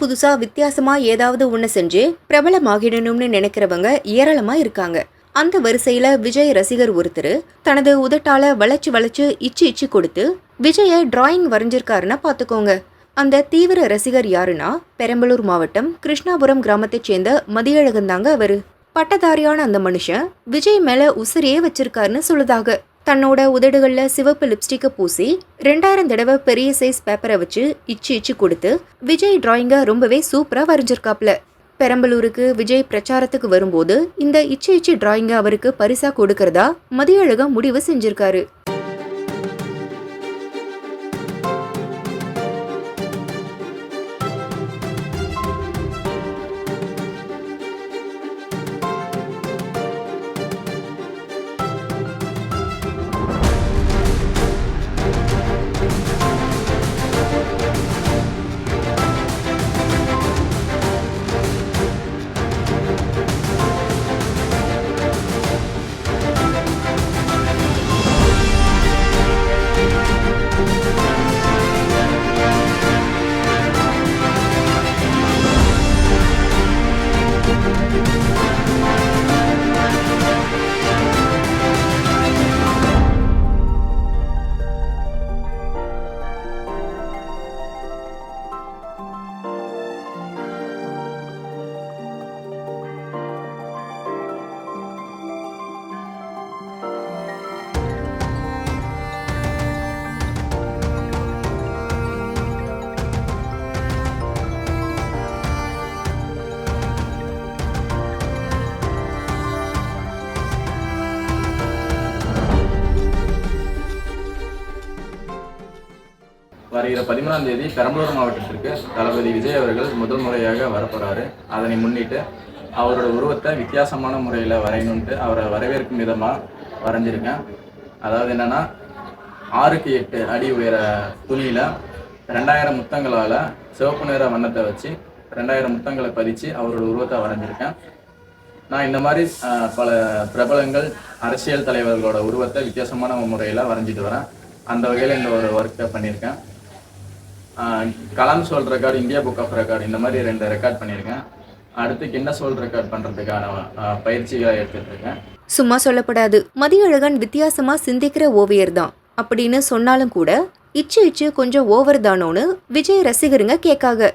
புதுசா வித்தியாசமா ஏதாவது ஒண்ணு செஞ்சு பிரபலமாகிடணும்னு நினைக்கிறவங்க ஏராளமா இருக்காங்க. அந்த வரிசையில விஜய் ரசிகர் ஒருத்தர் தனது உதட்டால வளைச்சு வளைச்சு இச்சு இச்சு கொடுத்து விஜய டிராயிங் வரைஞ்சிருக்காருன்னா பாத்துக்கோங்க. அந்த தீவிர ரசிகர் யாருன்னா பெரம்பலூர் மாவட்டம் கிருஷ்ணாபுரம் கிராமத்தைச் சேர்ந்த மதியழகன் தாங்க அவரு. பட்டதாரியான அந்த மனுஷன் விஜய் மேல உசிரியே வச்சிருக்காருன்னு சொல்லுதாக. தன்னோட உதடுகள்ல சிவப்பு லிப்ஸ்டிக்கை பூசி 2000 தடவை பெரிய சைஸ் பேப்பரை வச்சு இச்சு இச்சு கொடுத்து விஜய் டிராயிங்க ரொம்பவே சூப்பரா வரைஞ்சிருக்காப்ல. பெரம்பலூருக்கு விஜய் பிரச்சாரத்துக்கு வரும்போது இந்த இச்சு இச்சு டிராயிங்க அவருக்கு பரிசா கொடுக்கறதா மதியழகன் முடிவு செஞ்சிருக்காரு. வருகிற 13ஆம் தேதி பெரம்பலூர் மாவட்டத்திற்கு தளபதி விஜய் அவர்கள் முதல் முறையாக வரப்போறாரு. அதனை முன்னிட்டு அவரோட உருவத்தை வித்தியாசமான முறையில் வரையணுன்ட்டு அவரை வரவேற்கும் விதமாக வரைஞ்சிருக்கேன். அதாவது என்னன்னா 6க்கு 8 அடி உயர துணியில் 2000 முத்தங்களால் சிவப்பு நிற வண்ணத்தை வச்சு 2000 முத்தங்களை பதிச்சு அவரோட உருவத்தை வரைஞ்சிருக்கேன். நான் இந்த மாதிரி பல பிரபலங்கள் அரசியல் தலைவர்களோட உருவத்தை வித்தியாசமான முறையில் வரைஞ்சிட்டு வரேன். அந்த வகையில் இந்த ஒரு ஒர்க்கை பண்ணியிருக்கேன். கலாம் சோல் record, India book of record, இந்த மாதிரி 2 ரெக்கார்ட் பண்ணியிருக்கேன். அடுத்து கின்னஸ் வேர்ல்ட் ரெக்கார்ட் பண்ணுறதுக்கான பயிற்சிகளை எடுத்துட்டு இருக்கேன். சும்மா சொல்லப்படாது, மதியழகன் வித்தியாசமா சிந்திக்கிற ஓவியர் தான் அப்படின்னு சொன்னாலும் கூட இச்சு இச்சு கொஞ்சம் ஓவர் தானோன்னு விஜய் ரசிகருங்க கேட்காக.